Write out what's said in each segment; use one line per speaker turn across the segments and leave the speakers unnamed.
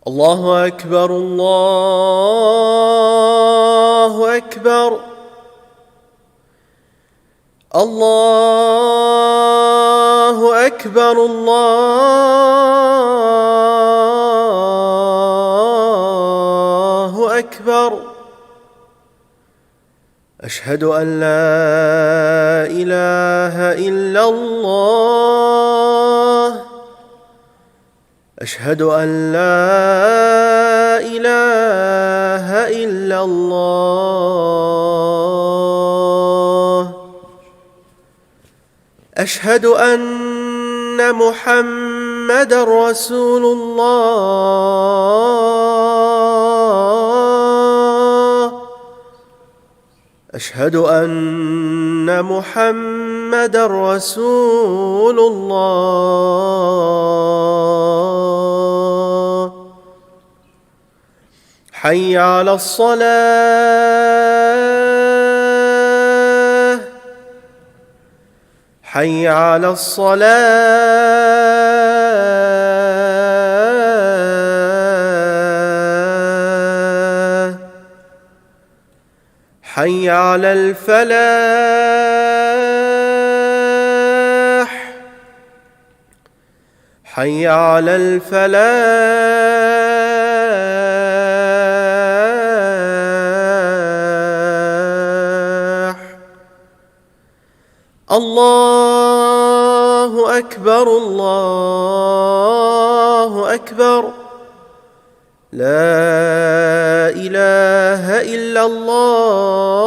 الله أكبر الله أكبر الله أكبر الله أكبر. أشهد أن لا إله إلا الله. أشهد أن لا إله إلا الله. أشهد أن محمدًا رسول الله. أشهد أن محمدًا رسول الله. حي على الصلاة. حي على الصلاة. حي على الفلاح. حي على الفلاح. الله أكبر الله أكبر. لا إله إلا الله.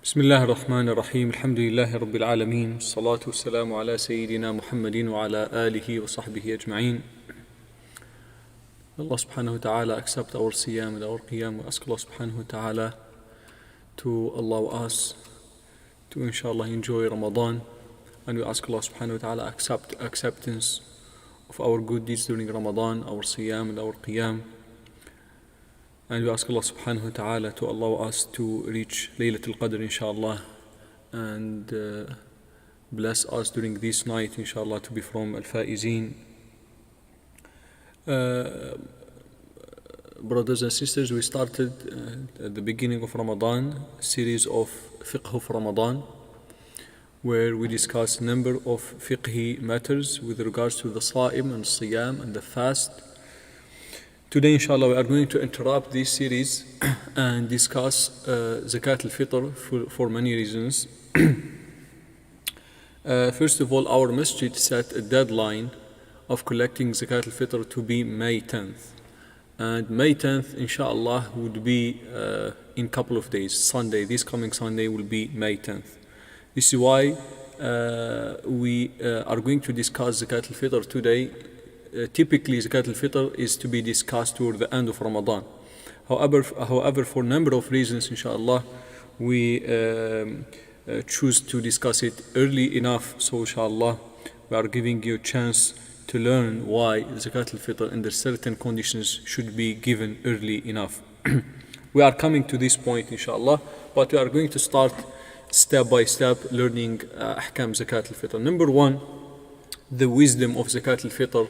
بسم الله الرحمن الرحيم الحمد لله رب العالمين الصلاة والسلام على سيدنا محمد وعلى آله وصحبه أجمعين. Allah subhanahu wa ta'ala accept our siyam and our qiyam. We ask Allah subhanahu wa ta'ala to allow us to inshallah enjoy Ramadan, and we ask Allah subhanahu wa ta'ala acceptance of our good deeds during Ramadan, our siyam and our qiyam. And we ask Allah subhanahu wa ta'ala to allow us to reach Laylatul Qadr inshallah, and bless us during this night inshallah to be from Al-Faizeen. Brothers and sisters, we started at the beginning of Ramadan a series of fiqh of Ramadan, where we discuss a number of fiqhi matters with regards to the sa'im and siyam and the fast. Today inshallah we are going to interrupt this series and discuss Zakat al-Fitr for many reasons. First of all, our masjid set a deadline of collecting Zakat al-Fitr to be May 10th. And May 10th, inshallah, would be in a couple of days. Sunday, this coming Sunday will be May 10th. This is why we are going to discuss Zakat al-Fitr today. Typically, Zakat al-Fitr is to be discussed toward the end of Ramadan. However, for a number of reasons, inshallah, we choose to discuss it early enough. So, inshallah, we are giving you a chance to learn why Zakat al-Fitr under certain conditions should be given early enough. We are coming to this point inshallah, but we are going to start step by step learning ahkam Zakat al-Fitr. Number one, the wisdom of Zakat al-Fitr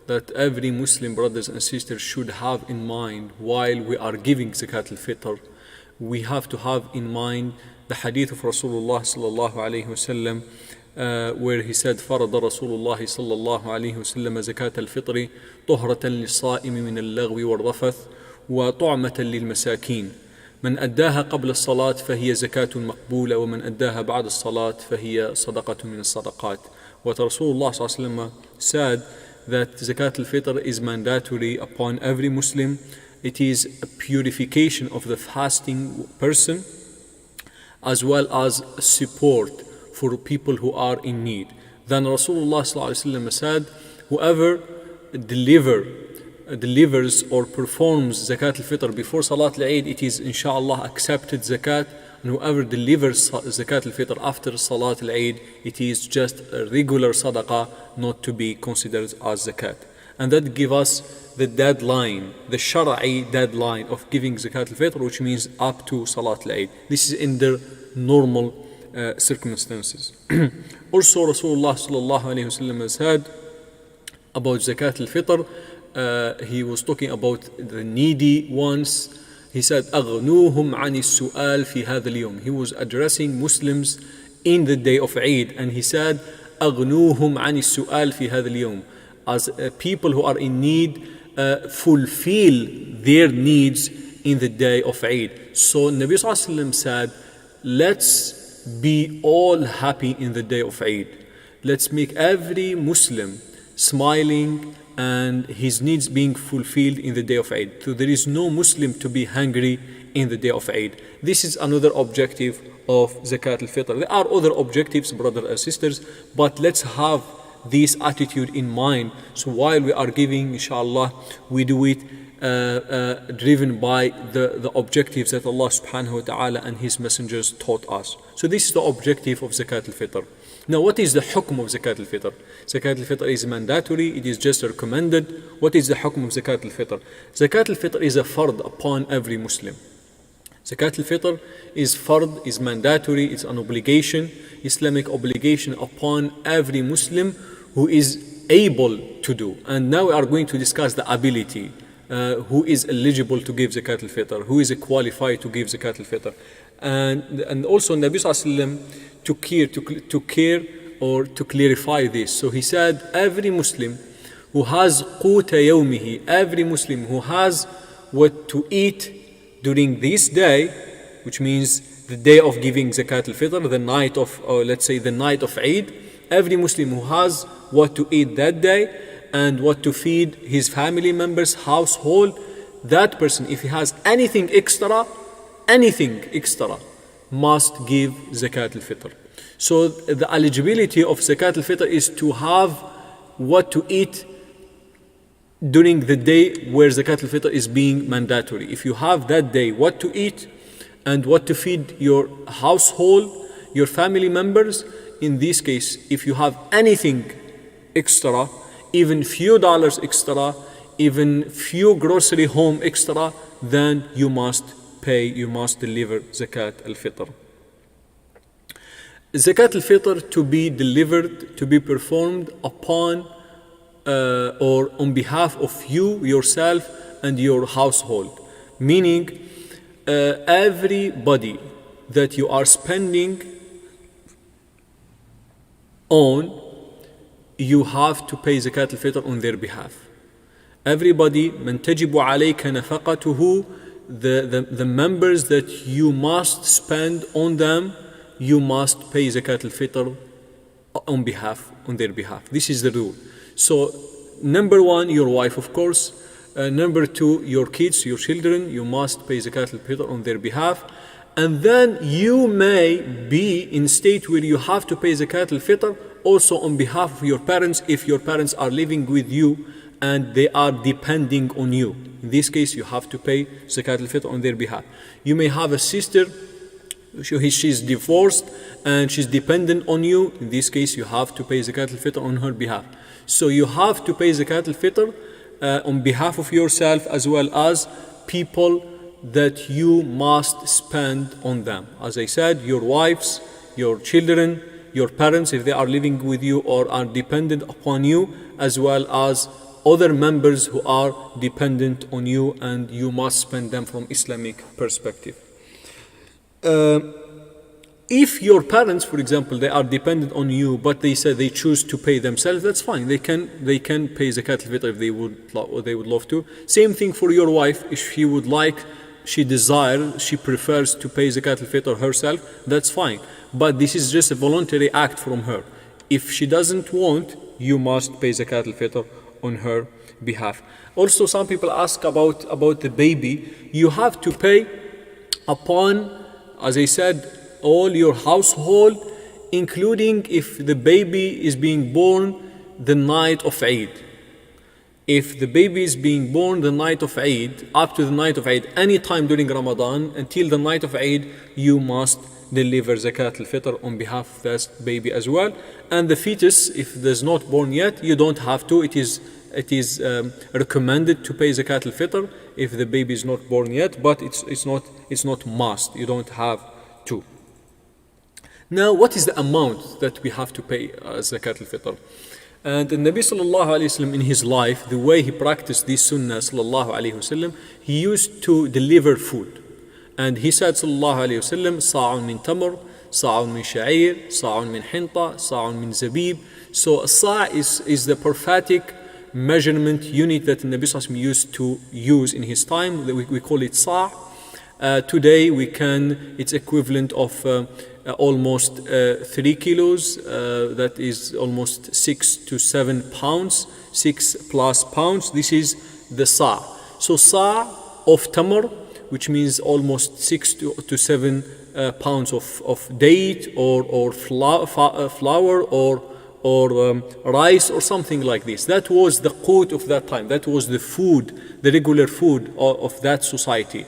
that every Muslim brothers and sisters should have in mind while we are giving Zakat al-Fitr. We have to have in mind the hadith of Rasulullah sallallahu alayhi wasallam, where he said فرض رسول الله صلى الله عليه وسلم زكاة الفطر طهرة للصائم من اللغو والرفث وطعمة للمساكين من أداها قبل الصلاة فهي زكاة مقبولة ومن أداها بعد الصلاة فهي صدقة من الصدقات. What Rasulullah صلى الله عليه وسلم said that Zakat al-Fitr is mandatory upon every Muslim. It is a purification of the fasting person as well as support for people who are in need. Then Rasulullah ﷺ said, whoever delivers or performs Zakat al-Fitr before Salat al-Eid, it is inshallah accepted Zakat, and whoever delivers Zakat al-Fitr after Salat al-Eid, it is just a regular sadaqah, not to be considered as Zakat. And that gives us the deadline, the Shara'i deadline of giving Zakat al-Fitr, which means up to Salat al-Eid. This is in the normal circumstances. Also, Rasulullah sallallahu alayhi wasallam said about Zakat al-Fitr, he was talking about the needy ones. He said, أغنوهم عن السؤال في هذا اليوم. He was addressing Muslims in the day of Eid, and he said, أغنوهم عن السؤال في هذا اليوم. As people who are in need, fulfill their needs in the day of Eid. So Nabi sallallahu alayhi wasallam said, let's be all happy in the day of Eid. Let's make every Muslim smiling and his needs being fulfilled in the day of Eid. So there is no Muslim to be hungry in the day of Eid. This is another objective of Zakat al-Fitr. There are other objectives, brothers and sisters, but let's have this attitude in mind. So while we are giving, inshallah, we do it driven by the objectives that Allah subhanahu wa ta'ala and His messengers taught us. So this is the objective of Zakat al-Fitr. Now, what is the hukm of Zakat al-Fitr? Zakat al-Fitr is mandatory, it is just recommended. What is the hukm of Zakat al-Fitr? Zakat al-Fitr is a fard upon every Muslim. Zakat al-Fitr is fard, is mandatory, it's an obligation, Islamic obligation upon every Muslim who is able to do. And now we are going to discuss the ability. Who is eligible to give Zakat al-Fitr, who is qualified to give Zakat al-Fitr. And also Nabi Sallallahu Alaihi Wasallam to clarify this. So he said, every Muslim who has quta yawmihi, every Muslim who has what to eat during this day, which means the day of giving Zakat al-Fitr, the night of, or let's say the night of Eid, every Muslim who has what to eat that day, and what to feed his family members, household, that person, if he has anything extra, must give zakat al-fitr. So the eligibility of zakat al-fitr is to have what to eat during the day where zakat al-fitr is being mandatory. If you have that day what to eat and what to feed your household, your family members, in this case, if you have anything extra, even few dollars extra, even few grocery home extra, then you must pay, you must deliver zakat al-fitr. Zakat al-fitr to be delivered, to be performed upon or on behalf of you, yourself, and your household. Meaning, everybody that you are spending on, you have to pay zakat al-fitr on their behalf. Everybody, من تجب عليك نفقته, the members that you must spend on them, you must pay zakat al-fitr on their behalf. This is the rule. So, number one, your wife, of course. Number two, your kids, your children, you must pay zakat al-fitr on their behalf. And then you may be in state where you have to pay zakat al-fitr also on behalf of your parents if your parents are living with you and they are depending on you. In this case, you have to pay zakat al-fitr on their behalf. You may have a sister, she's divorced and she's dependent on you. In this case, you have to pay zakat al-fitr on her behalf. So you have to pay zakat al-fitr on behalf of yourself as well as people that you must spend on them. As I said, your wives, your children, your parents if they are living with you or are dependent upon you, as well as other members who are dependent on you and you must spend them from Islamic perspective. If your parents, for example, they are dependent on you, but they said they choose to pay themselves, that's fine. They can pay zakat al-fitr if they would love to. Same thing for your wife. If she would like, she prefers to pay zakat al-fitr herself, that's fine. But this is just a voluntary act from her. If she doesn't want, you must pay zakat al-fitr on her behalf. Also, some people ask about the baby. You have to pay upon, as I said, all your household, including if the baby is being born the night of Eid. If the baby is being born the night of Eid, up to the night of Eid, any time during Ramadan, until the night of Eid, you must deliver zakat al-fitr on behalf of that baby as well. And the fetus, if it is not born yet, you don't have to. It is recommended to pay zakat al-fitr if the baby is not born yet, but it's not must. You don't have to. Now, what is the amount that we have to pay zakat al-fitr? And the Nabi sallallahu alayhi wasallam in his life, the way he practiced this sunnah sallallahu alayhi wasallam, he used to deliver food. And he said sallallahu alayhi wasallam, sa'un min tamr, sa'un min sha'ir, sa'un min hinta, sa'un min zabib. So a sa' is the prophetic measurement unit that the Nabi sallallahu alayhi wasallam used to use in his time. We call it sa'. Today it's equivalent of almost 3 kilos, that is almost 6 to 7 pounds, 6+ pounds. This is the sa'. So sa' of tamr, which means almost 6 to 7 pounds of date or flour or rice or something like this. That was the qut of that time. That was the food, the regular food of that society.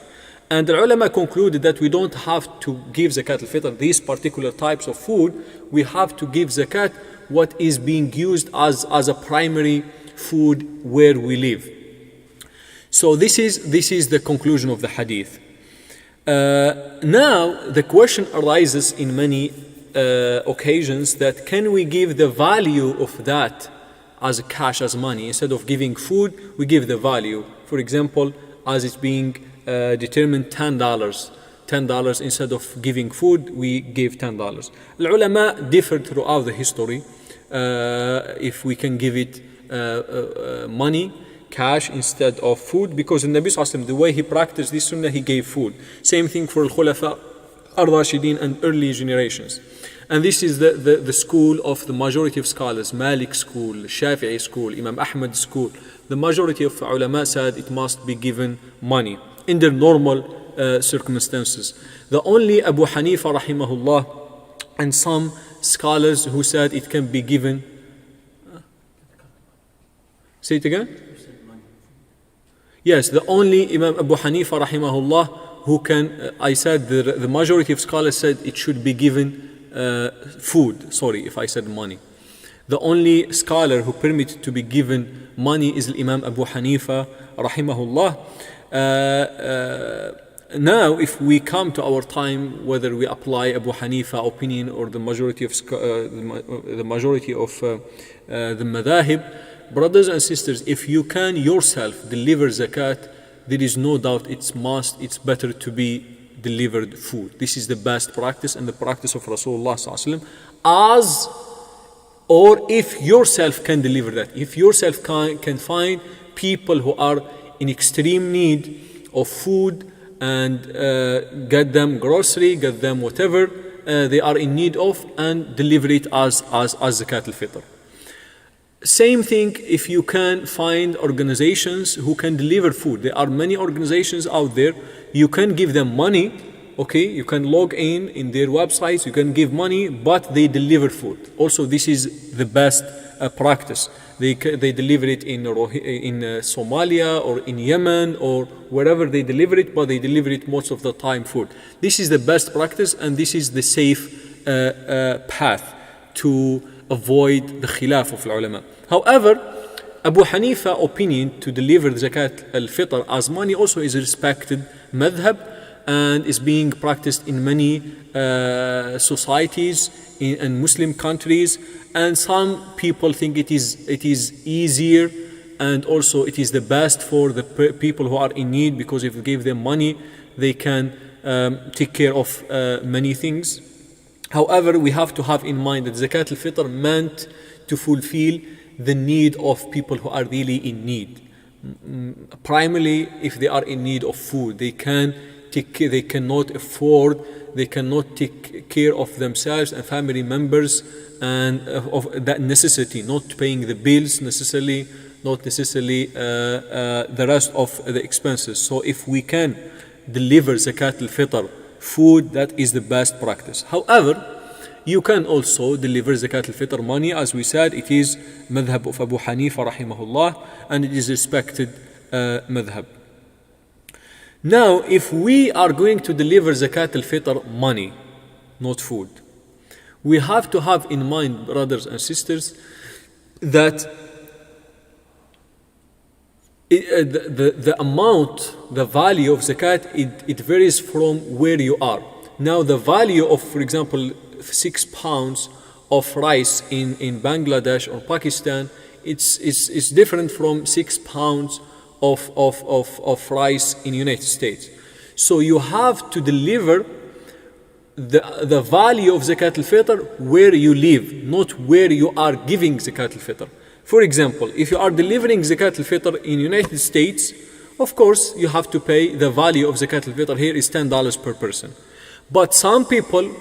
And the ulama concluded that we don't have to give zakat al-fitr these particular types of food. We have to give zakat what is being used as a primary food where we live. So this is the conclusion of the hadith. Now the question arises in many occasions that can we give the value of that as cash, as money? Instead of giving food, we give the value. For example, as it's being determined $10 instead of giving food, we give $10. The ulama differed throughout the history if we can give it money, cash instead of food, because the Nabi sallallahu alaihi wasallam, the way he practiced this sunnah, he gave food. Same thing for al-Khulafa al-Rashidin and early generations. And this is the school of the majority of scholars, Malik school, Shafi'i school, Imam Ahmad school. The majority of ulama said it must be given money in their normal circumstances. The only Abu Hanifa rahimahullah and some scholars who said it can be given. Say it again? Yes, the only Imam Abu Hanifa rahimahullah who can, I said the majority of scholars said it should be given food. Sorry if I said money. The only scholar who permitted to be given money is Imam Abu Hanifa rahimahullah. Now if we come to our time, whether we apply Abu Hanifa opinion or the majority of the madhahib, brothers and sisters, if you can yourself deliver zakat, there is no doubt it's better to be delivered food. This is the best practice and the practice of Rasulullah sallallahu alaihi wasallam. Or if yourself can deliver that, if yourself can find people who are in extreme need of food and get them grocery, get them whatever they are in need of, and deliver it as zakat al-fitr. Same thing if you can find organizations who can deliver food. There are many organizations out there. You can give them money, okay? You can log in their websites, you can give money, but they deliver food. Also, this is the best practice. They deliver it in Somalia or in Yemen or wherever they deliver it, but they deliver it most of the time food. This is the best practice and this is the safe path to avoid the khilaf of ulama. However, Abu Hanifa opinion to deliver the zakat al-fitr as money also is respected madhab and is being practiced in many societies in Muslim countries, and some people think it is easier and also it is the best for the people who are in need, because if you give them money they can take care of many things. However, we have to have in mind that zakat al-fitr meant to fulfill the need of people who are really in need. Primarily, if they are in need of food, they cannot afford, they cannot take care of themselves and family members and of that necessity, not paying the bills necessarily, not necessarily the rest of the expenses. So if we can deliver zakat al-fitr food, that is the best practice. However, you can also deliver zakat al-fitr money. As we said, it is madhab of Abu Hanifa rahimahullah and it is respected madhab. Now, if we are going to deliver zakat al-fitr money, not food, we have to have in mind, brothers and sisters, that the amount, the value of zakat, it varies from where you are. Now, the value of, for example, 6 pounds of rice in Bangladesh or Pakistan, it's different from 6 pounds of rice in United States. So you have to deliver the value of zakat al-fitr where you live, not where you are giving zakat al-fitr. For example, if you are delivering zakat al-fitr in United States, of course you have to pay the value of zakat al-fitr here is $10 per person. But some people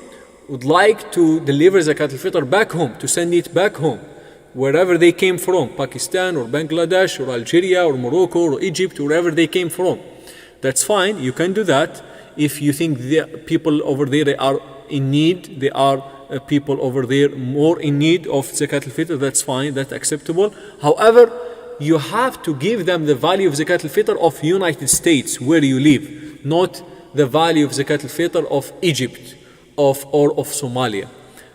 would like to deliver zakat al-fitr back home, to send it back home, wherever they came from, Pakistan or Bangladesh or Algeria or Morocco or Egypt, wherever they came from. That's fine, you can do that. If you think the people over there they are in need, they are people over there more in need of zakat al-fitr, that's fine, that's acceptable. However, you have to give them the value of zakat al-fitr of United States where you live, not the value of zakat al-fitr of Egypt or of Somalia.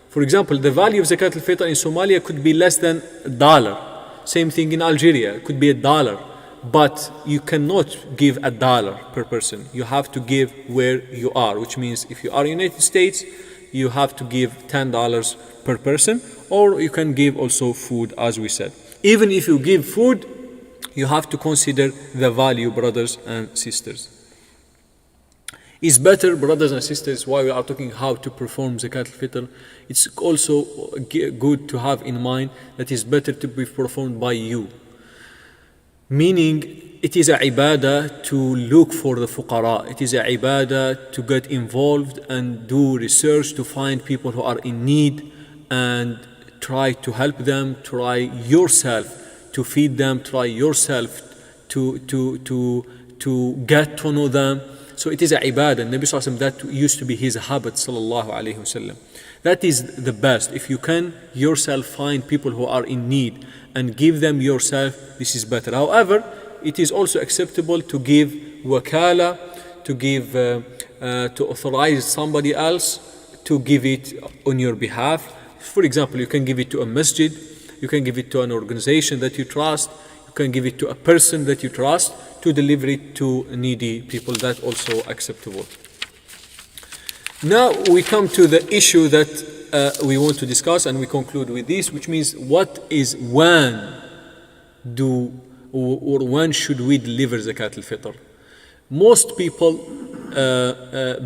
For example, the value of zakat al-fitr in Somalia could be less than $1. Same thing in Algeria, it could be $1. But you cannot give $1 per person. You have to give where you are, which means if you are in the United States, you have to give $10 per person, or you can give also food, as we said. Even if you give food, you have to consider the value, brothers and sisters. It's better, brothers and sisters, while we are talking how to perform zakat al-fitr, it's also good to have in mind that it's better to be performed by you. Meaning, it is a ibadah to look for the fuqara. It is a ibadah to get involved and do research to find people who are in need and try to help them, try yourself to feed them, try yourself to get to know them. So it is a ibadah. Nabi Sallallahu Alaihi Wasallam, that used to be his habit, Sallallahu Alaihi Wasallam. That is the best. If you can yourself find people who are in need and give them yourself, this is better. However, it is also acceptable to give wakala, to give, to authorize somebody else to give it on your behalf. For example, you can give it to a masjid, you can give it to an organization that you trust, you can give it to a person that you trust to deliver it to needy people. That's also acceptable. Now we come to the issue that we want to discuss, and we conclude with this, which means when should we deliver zakat al-fitr? Most people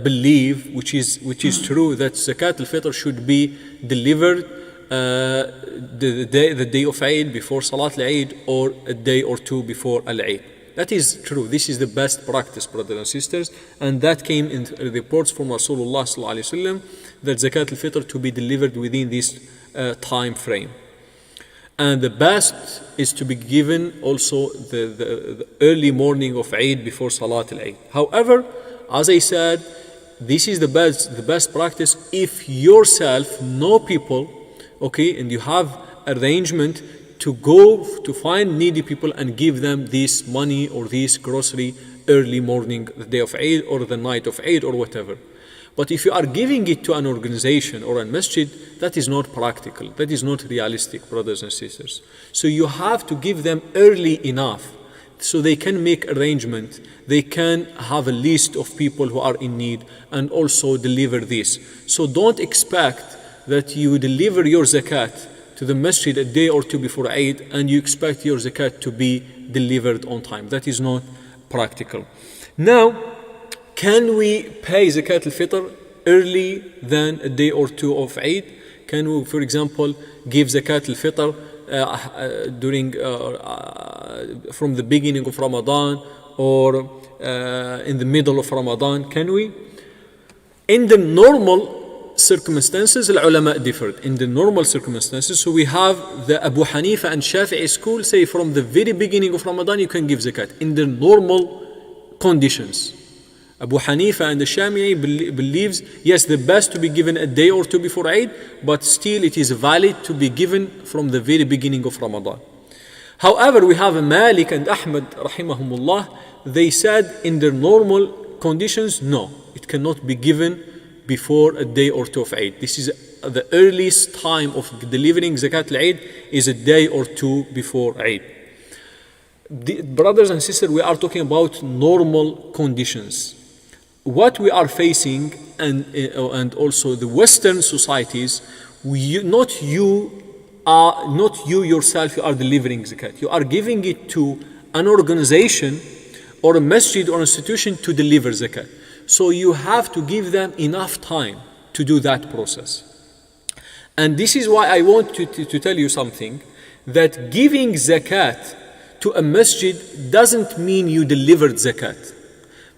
believe, which is true, that zakat al-fitr should be delivered the day of Eid, before Salat al-Eid, or a day or two before al-Eid. That is true. This is the best practice, brothers and sisters, and that came in reports from Rasulullah sallallahu alaihi wasallam that zakat al-fitr to be delivered within this time frame. And the best is to be given also the early morning of Eid, before Salat al-Eid. However, as I said, this is the best practice if yourself know people, okay, and you have arrangement to go to find needy people and give them this money or this grocery early morning, the day of Eid or the night of Eid or whatever. But if you are giving it to an organization or a masjid, that is not practical. That is not realistic, brothers and sisters. So you have to give them early enough so they can make arrangement. They can have a list of people who are in need and also deliver this. So don't expect that you deliver your zakat to the masjid a day or two before Eid and you expect your zakat to be delivered on time. That is not practical. Now, can we pay zakat al-fitr early than a day or two of Eid? Can we, for example, give zakat al-fitr from the beginning of Ramadan or in the middle of Ramadan? Can we? In the normal circumstances, ulama differed. In the normal circumstances, so we have the Abu Hanifa and Shafi'i school say from the very beginning of Ramadan you can give zakat in the normal conditions. Abu Hanifa and the Shafi'i believes, yes, the best to be given a day or two before Eid, but still it is valid to be given from the very beginning of Ramadan. However, we have Malik and Ahmad rahimahumullah, they said in their normal conditions, no, it cannot be given before a day or two of Eid. This is the earliest time of delivering zakat al-Eid is a day or two before Eid. Brothers and sisters, we are talking about normal conditions. What we are facing and also the Western societies, not you yourself, you are delivering zakat. You are giving it to an organization or a masjid or institution to deliver zakat. So you have to give them enough time to do that process. And this is why I want to tell you something, that giving zakat to a masjid doesn't mean you delivered zakat.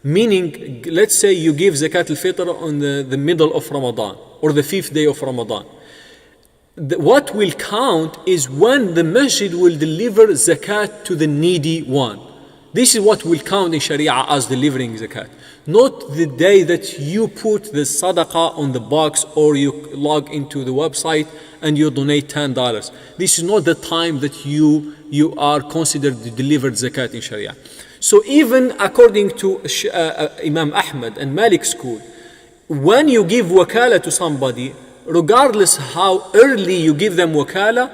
Meaning, let's say you give zakat al-fitr on the middle of Ramadan or the 5th day of Ramadan. What will count is when the masjid will deliver zakat to the needy one. This is what will count in Sharia as delivering zakat. Not the day that you put the sadaqah on the box or you log into the website and you donate $10. This is not the time that you are considered delivered zakat in Sharia. So even according to Imam Ahmad and Malik school, when you give wakala to somebody, regardless how early you give them wakala,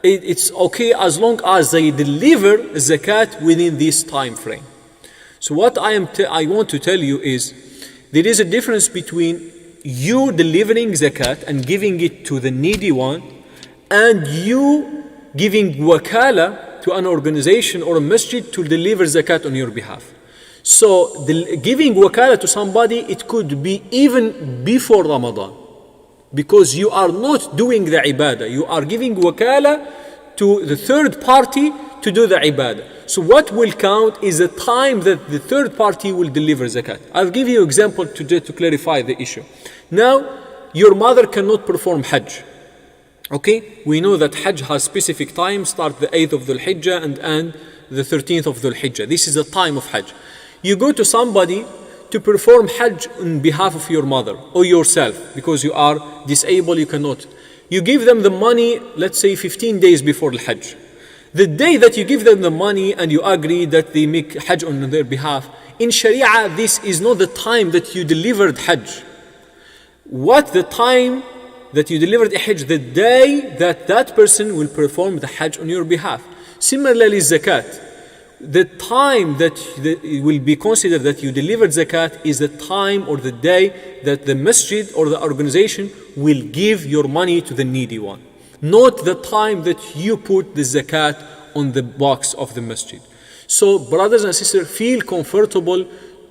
it's okay as long as they deliver zakat within this time frame. So what I want to tell you is, there is a difference between you delivering zakat and giving it to the needy one, and you giving wakala to an organization or a masjid to deliver zakat on your behalf. So giving wakala to somebody, it could be even before Ramadan, because you are not doing the ibadah. You are giving wakala to the third party to do the ibadah. So what will count is the time that the third party will deliver zakat. I'll give you an example to clarify the issue. Now, your mother cannot perform Hajj. Okay, we know that Hajj has specific time, start the 8th of Dhul Hijjah and end the 13th of Dhul Hijjah. This is the time of Hajj. You go to somebody to perform Hajj on behalf of your mother or yourself because you are disabled, you cannot. You give them the money, let's say 15 days before the Hajj. The day that you give them the money and you agree that they make Hajj on their behalf, in Sharia, this is not the time that you delivered Hajj. What the time that you delivered Hajj? The day that that person will perform the Hajj on your behalf. Similarly, Zakat. The time that it will be considered that you delivered zakat is the time or the day that the masjid or the organization will give your money to the needy one. Not the time that you put the zakat on the box of the masjid. So brothers and sisters, feel comfortable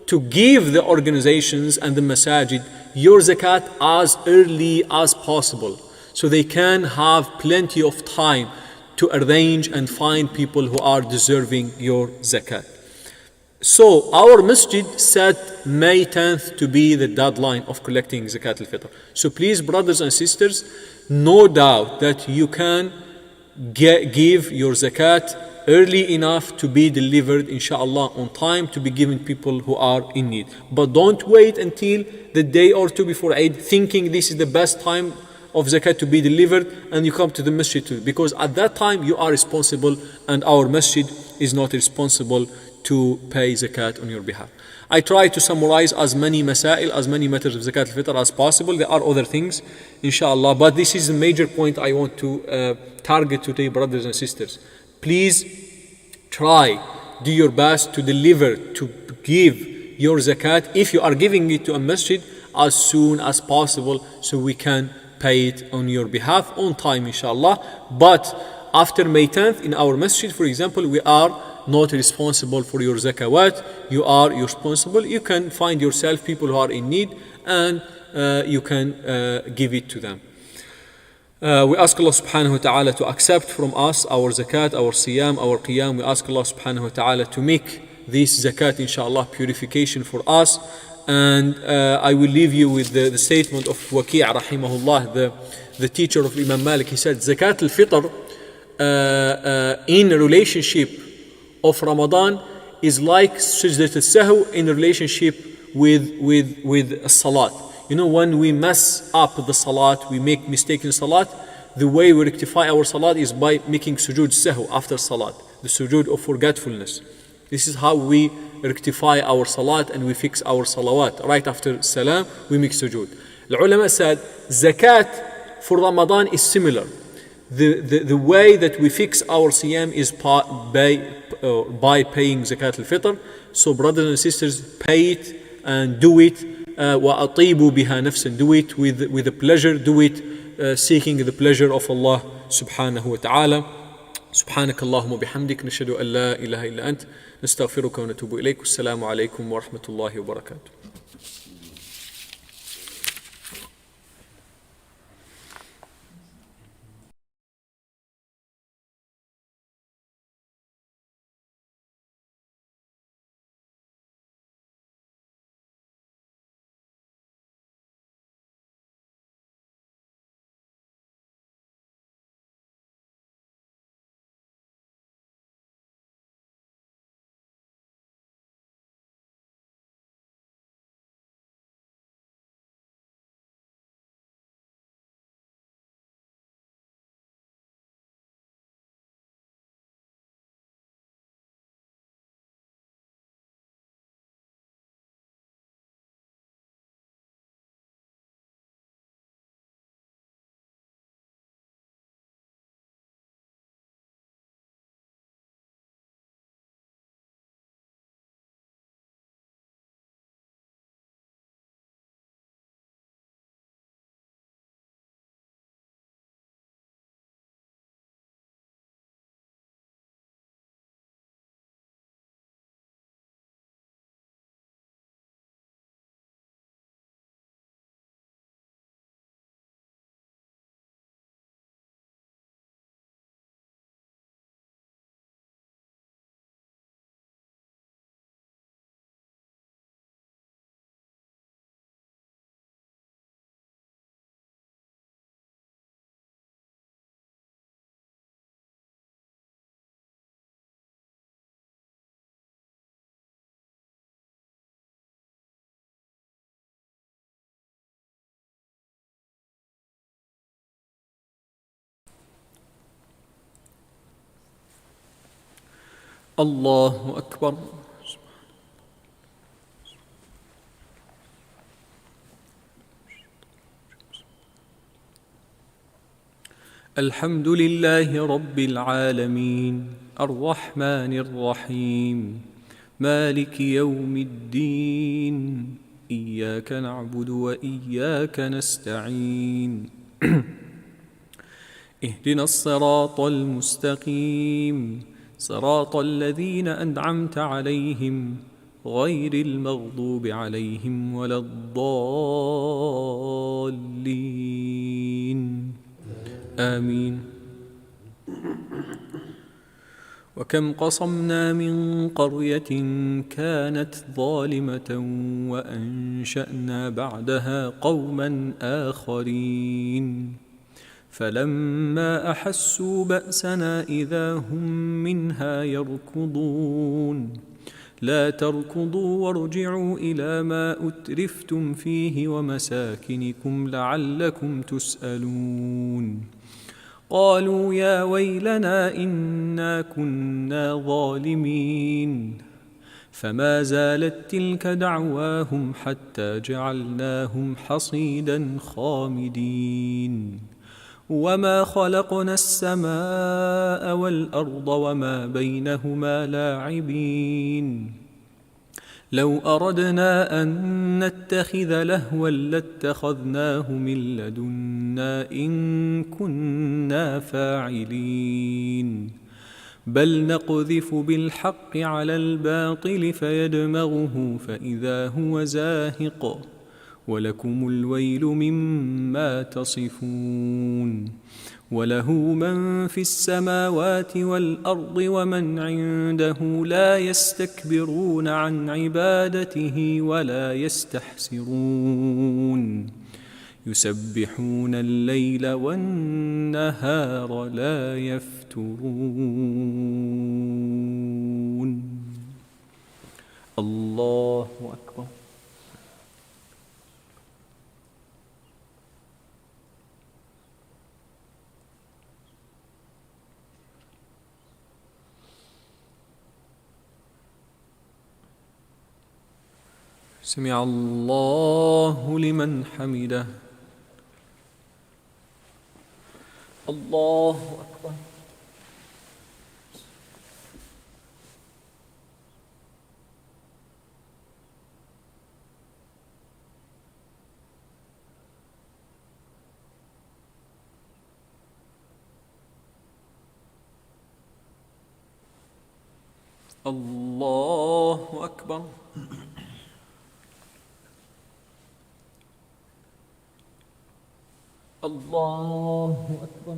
to give the organizations and the masajid your zakat as early as possible so they can have plenty of time to arrange and find people who are deserving your zakat. So our masjid set May 10th to be the deadline of collecting zakat al-fitr. So please, brothers and sisters, no doubt that you can give your zakat early enough to be delivered, inshallah, on time to be given people who are in need. But don't wait until the day or two before Eid thinking this is the best time of zakat to be delivered and you come to the masjid too, because at that time you are responsible and our masjid is not responsible to pay zakat on your behalf. I try to summarize as many masail, as many matters of zakat al-fitr as possible. There are other things, inshallah, but this is a major point I want to target today, brothers and sisters. Please try, do your best to deliver, to give your zakat, if you are giving it to a masjid, as soon as possible so we can pay it on your behalf on time, inshallah. But after May 10th in our masjid, for example, we are not responsible for your zakawat. You are responsible. You can find yourself people who are in need and you can give it to them. We ask Allah subhanahu wa ta'ala to accept from us our zakat, our siyam, our qiyam. We ask Allah subhanahu wa ta'ala to make this zakat, inshallah, purification for us. And I will leave you with the statement of Waki' rahimahullah, the teacher of Imam Malik. He said, zakat al-fitr in a relationship of Ramadan is like sajdat al-sahw in a relationship with salat. You know, when we mess up the salat, we make mistake in salat, the way we rectify our salat is by making sujood sahw after salat, the sujood of forgetfulness. This is how we rectify our salat and we fix our salawat. Right after salam, we make sujood. The ulama said, zakat for Ramadan is similar. The way that we fix our siyam is by paying zakat al-fitr. So brothers and sisters, pay it and do it. وَأَطِيبُوا بِهَا نَفْسًا. Do it with a pleasure. Do it seeking the pleasure of Allah subhanahu wa ta'ala. سبحانك اللهم وبحمدك نشهد أن لا إله إلا أنت نستغفرك ونتوب إليك والسلام عليكم ورحمة الله وبركاته. الله أكبر. الحمد لله رب العالمين الرحمن الرحيم مالك يوم الدين إياك نعبد وإياك نستعين اهدنا الصراط المستقيم صراط الذين أنعمت عليهم غير المغضوب عليهم ولا الضالين آمين. وكم قصمنا من قرية كانت ظالمة وأنشأنا بعدها قوما آخرين فلما أحسوا بأسنا إذا هم منها يركضون لا تركضوا وارجعوا إلى ما أترفتم فيه ومساكنكم لعلكم تسألون قالوا يا ويلنا إنا كنا ظالمين فما زالت تلك دعواهم حتى جعلناهم حصيدا خامدين وما خلقنا السماء والأرض وما بينهما لاعبين لو أردنا أن نتخذ لهوا لاتخذناه من لدنا إن كنا فاعلين بل نقذف بالحق على الباطل فيدمغه فإذا هو زاهق ولكم الويل مما تصفون وله من في السماوات والأرض ومن عنده لا يستكبرون عن عبادته ولا يستحسرون يسبحون الليل والنهار لا يفترون. الله أكبر. سمع الله لمن حمده. الله أكبر. الله أكبر. الله أكبر.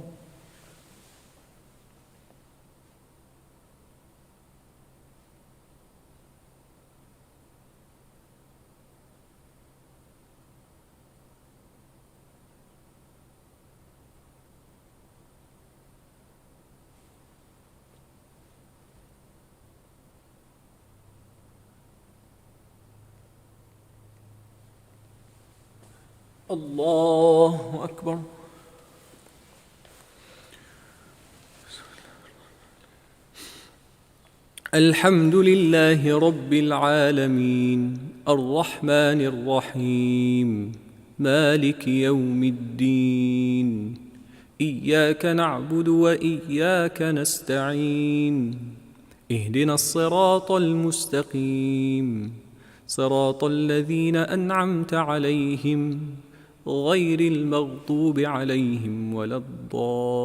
الله أكبر. الحمد لله رب العالمين الرحمن الرحيم مالك يوم الدين إياك نعبد وإياك نستعين اهدنا الصراط المستقيم صراط الذين أنعمت عليهم غير المغضوب عليهم ولا الضالين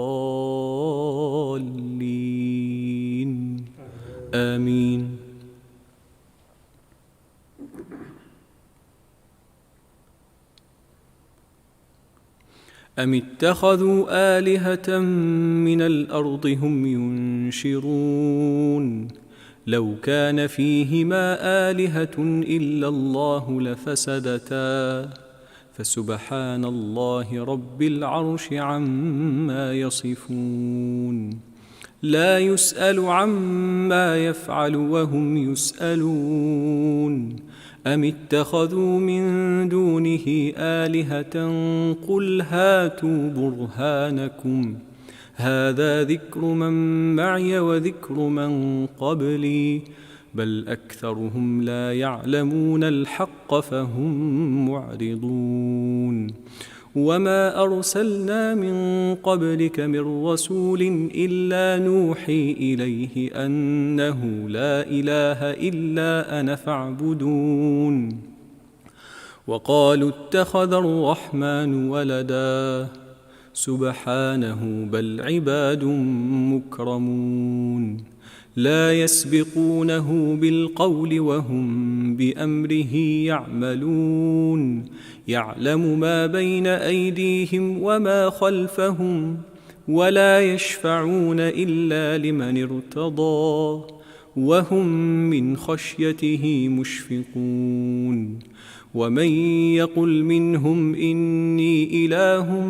آمين. أم اتخذوا آلهة من الأرض هم ينشرون لو كان فيهما آلهة إلا الله لفسدتا فسبحان الله رب العرش عما يصفون لا يسأل عما يفعل وهم يسألون أم اتخذوا من دونه آلهة قل هاتوا برهانكم
هذا ذكر من معي وذكر من قبلي بل أكثرهم لا يعلمون الحق فهم معرضون وما أرسلنا من قبلك من رسول إلا نوحي إليه أنه لا إله إلا أنا فاعبدون وقالوا اتخذ الرحمن ولدا سبحانه بل عباد مكرمون لا يسبقونه بالقول وهم بأمره يعملون يعلم ما بين أيديهم وما خلفهم ولا يشفعون إلا لمن ارتضى وهم من خشيته مشفقون ومن يقل منهم إني إله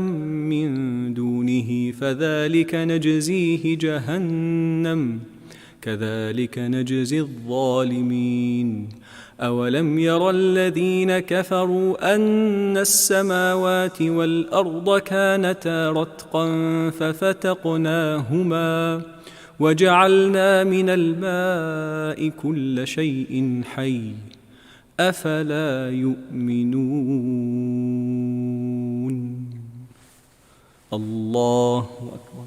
من دونه فذلك نجزيه جهنم كذلك نجزي الظالمين أولم ير الذين كفروا أن السماوات والأرض كانتا رتقا ففتقناهما وجعلنا من الماء كل شيء حي أفلا يؤمنون الله أكبر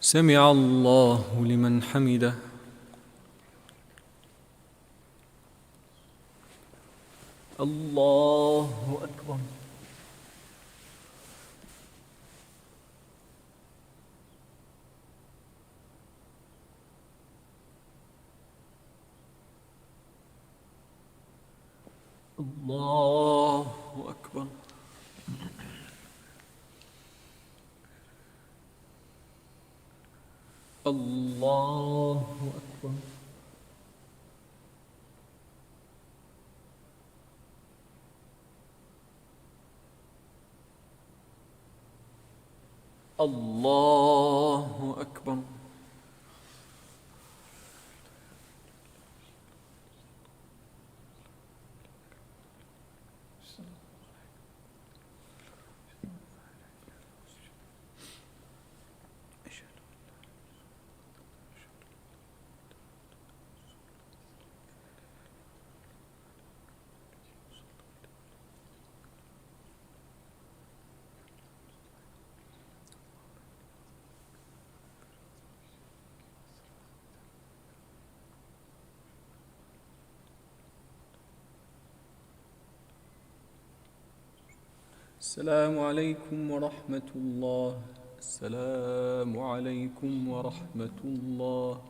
سمع الله لمن حمده الله أكبر الله أكبر الله أكبر الله أكبر السلام عليكم ورحمة الله السلام عليكم ورحمة الله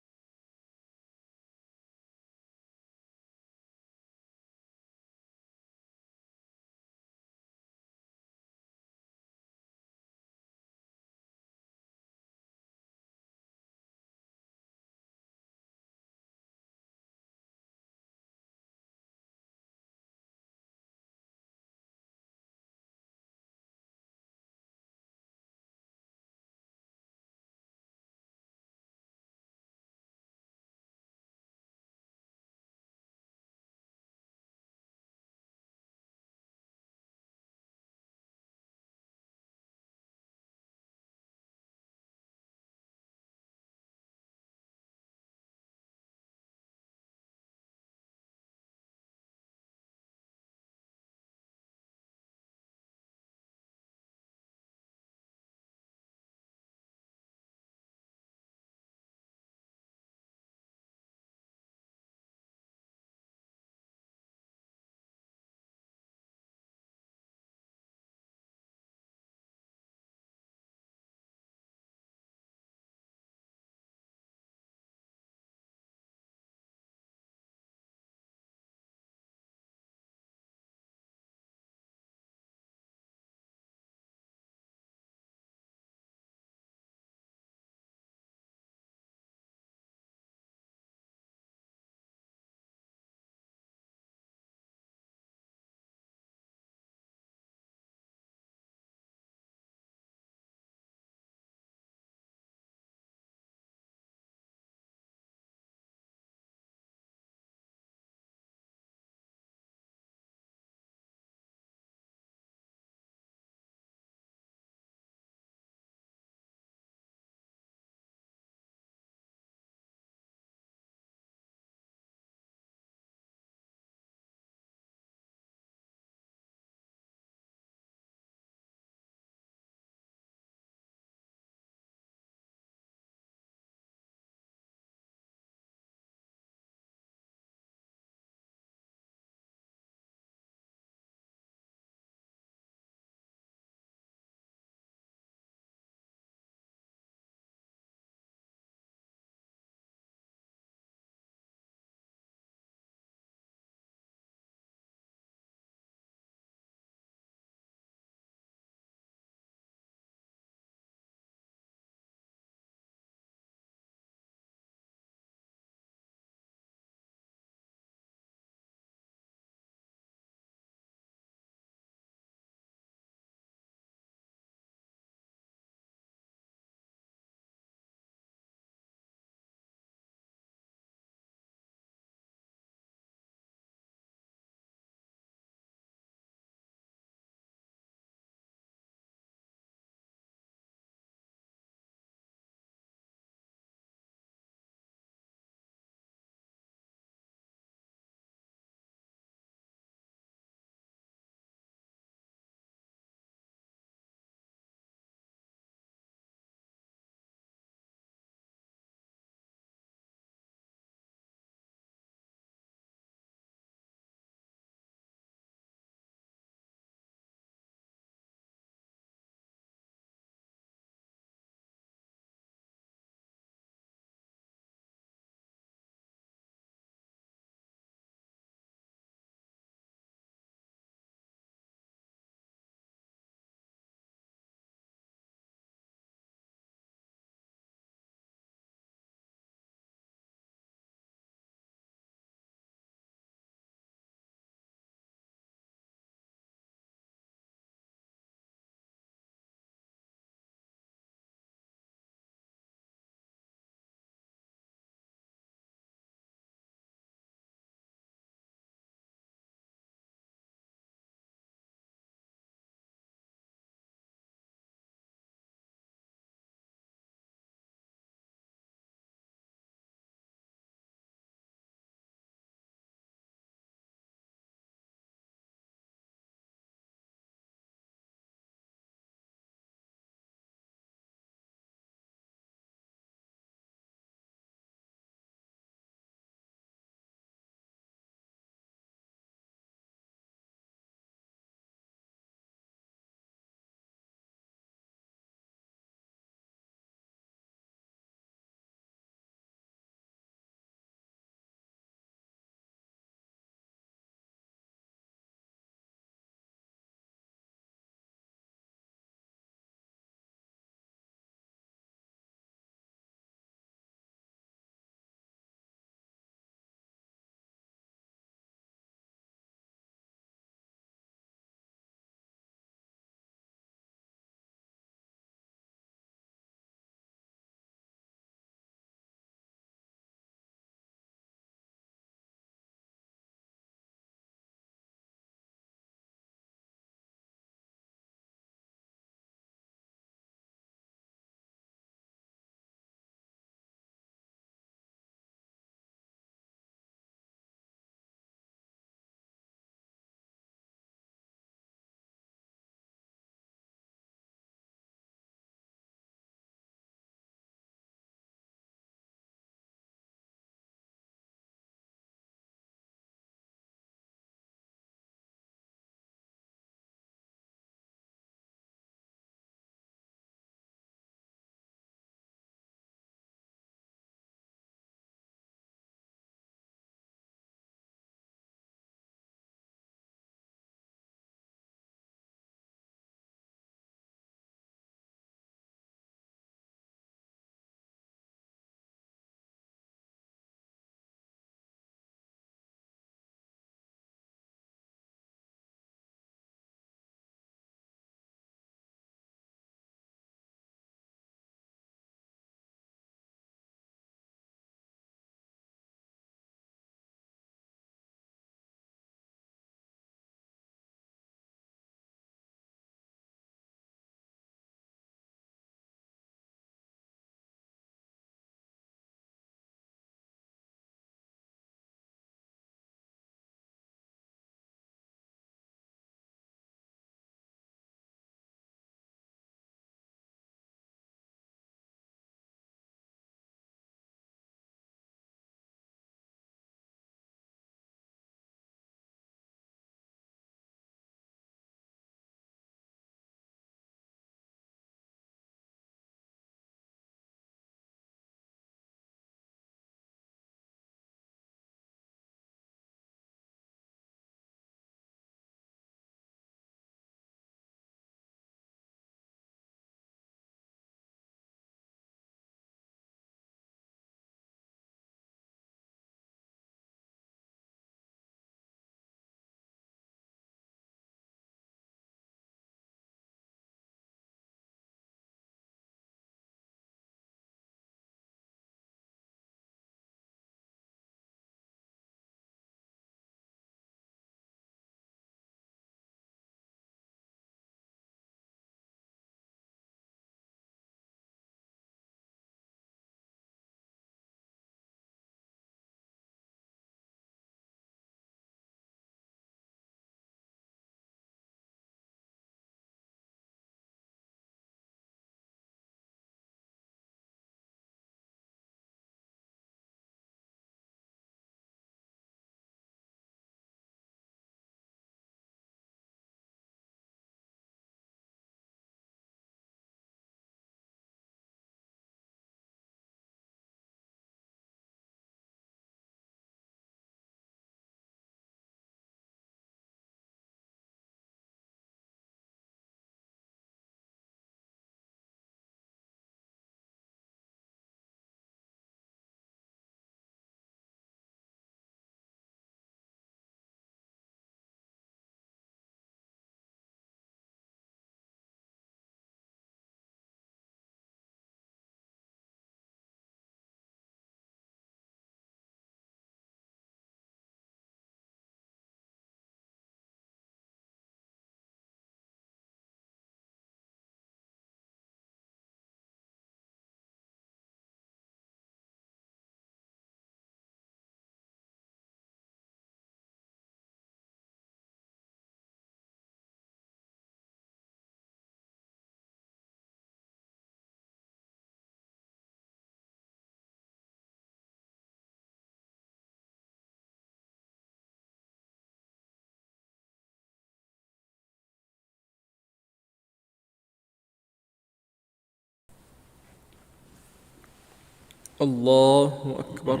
الله أكبر.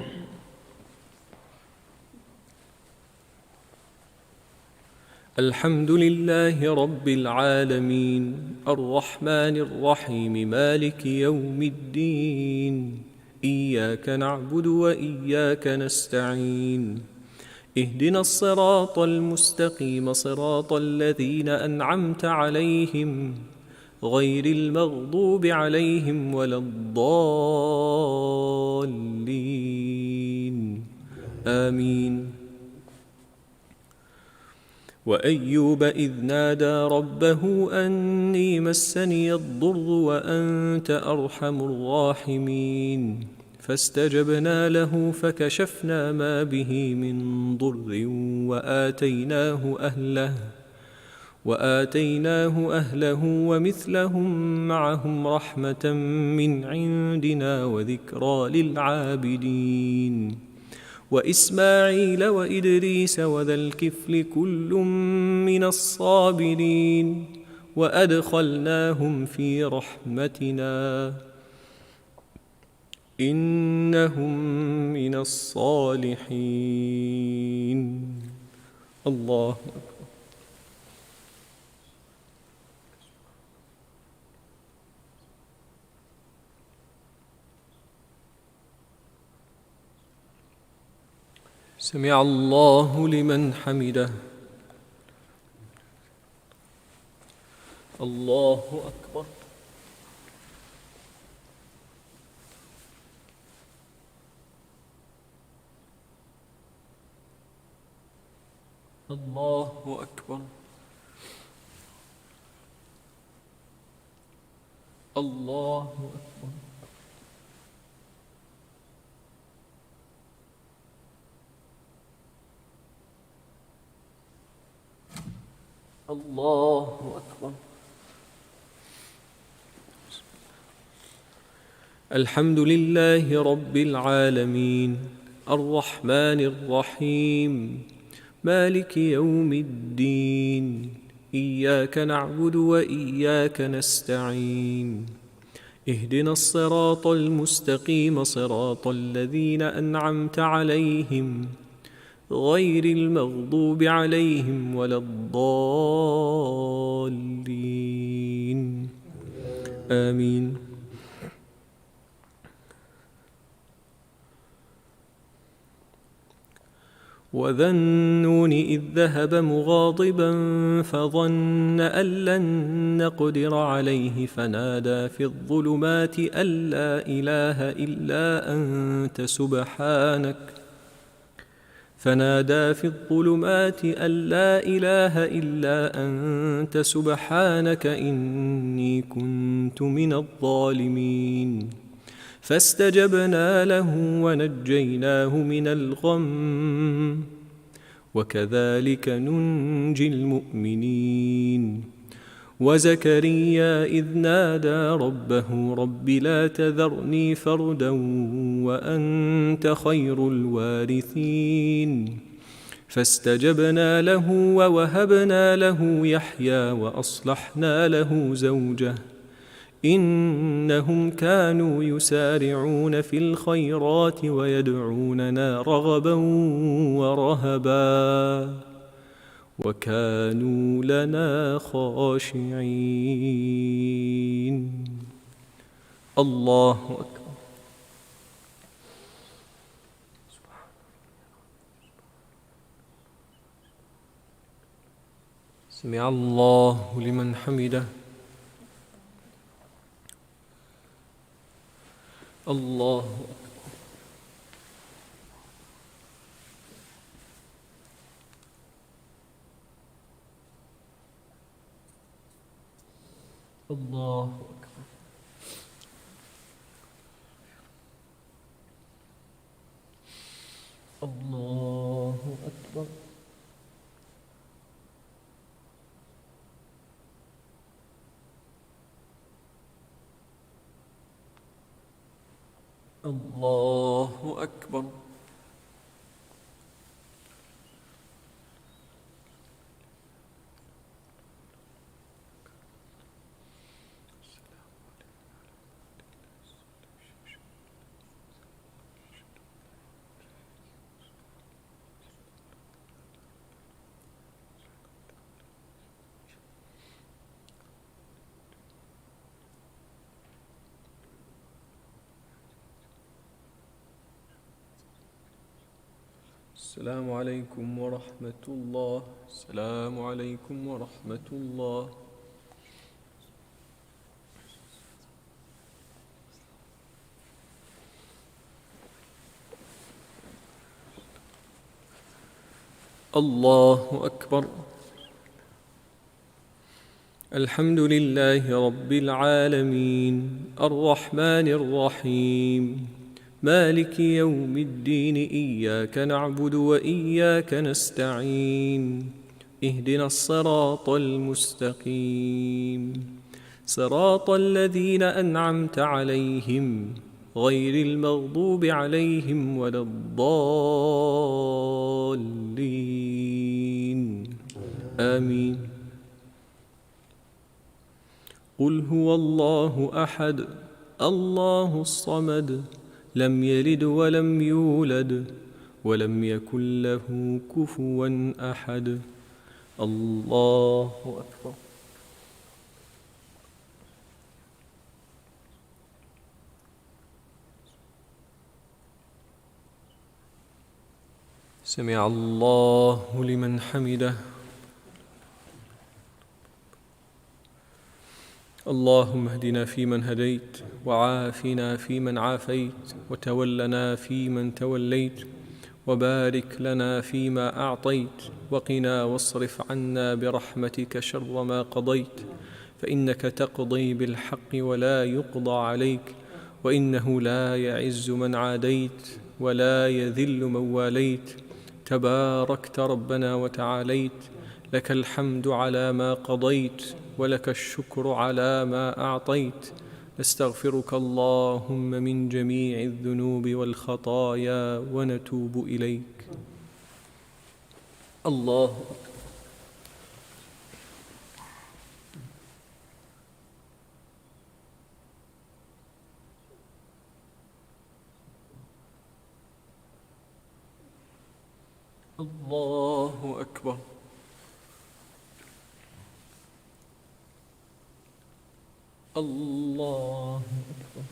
الحمد لله رب العالمين الرحمن الرحيم مالك يوم الدين إياك نعبد وإياك نستعين اهدنا الصراط المستقيم صراط الذين أنعمت عليهم غير المغضوب عليهم ولا الضالين آمين. وأيوب إذ نادى ربه أني مسني الضر وأنت أرحم الراحمين فاستجبنا له فكشفنا ما به من ضر وآتيناه أهله ومثلهم معهم رحمة من عندنا وذكرى للعابدين وإسماعيل وإدريس وذا الكفل كل من الصابرين وأدخلناهم في رحمتنا إنهم من الصالحين. الله أكبر. سمع الله لمن حمده. الله أكبر. الله أكبر. الله أكبر. الله أكبر. الحمد لله رب العالمين الرحمن الرحيم مالك يوم الدين إياك نعبد وإياك نستعين اهدنا الصراط المستقيم صراط الذين أنعمت عليهم غير المغضوب عليهم ولا الضالين آمين. وذا النون إذ ذهب مغاضبا فظن أن لن نقدر عليه فنادى في الظلمات أن لا إله إلا أنت سبحانك إني كنت من الظالمين فاستجبنا له ونجيناه من الغم وكذلك ننجي المؤمنين. وزكريا إذ نادى ربه رب لا تذرني فردا وأنت خير الوارثين فاستجبنا له ووهبنا له يحيى وأصلحنا له زوجه إنهم كانوا يسارعون في الخيرات ويدعوننا رغبا ورهبا وكانوا لنا خاشعين. الله أكبر. سمع الله لمن حمده. الله أكبر. الله أكبر. الله أكبر. الله أكبر.
السلام عليكم ورحمة الله. السلام عليكم ورحمة الله. الله أكبر. الحمد لله رب العالمين الرحمن الرحيم مالك يوم الدين إياك نعبد وإياك نستعين اهدنا الصراط المستقيم صراط الذين أنعمت عليهم غير المغضوب عليهم ولا الضالين آمين. قل هو الله أحد الله الصمد لم يلد ولم يولد ولم يكن له كفوا أحد. الله أكبر. سمع الله لمن حمده. اللهم اهدنا فيمن هديت وعافنا فيمن عافيت وتولنا فيمن توليت وبارك لنا فيما أعطيت وقنا واصرف عنا برحمتك شر ما قضيت فإنك تقضي بالحق ولا يقضى عليك وإنه لا يعز من عاديت ولا يذل من واليت تباركت ربنا وتعاليت لك الحمد على ما قضيت ولك الشكر على ما أعطيت. نستغفرك اللهم من جميع الذنوب والخطايا ونتوب إليك. الله أكبر. الله أكبر. الله أكبر.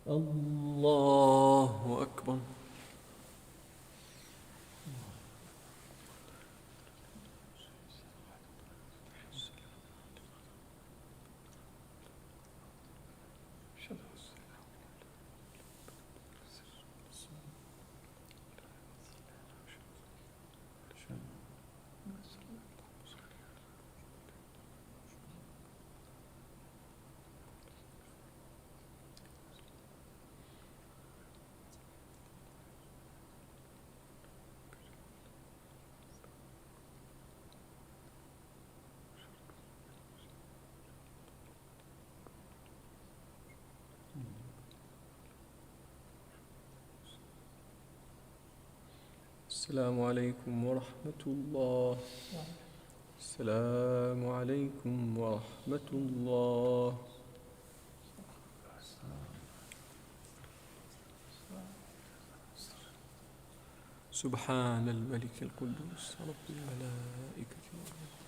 الله أكبر. السلام عليكم ورحمة الله. السلام عليكم ورحمة الله. سبحان الملك القدوس رب الملائكة والروح.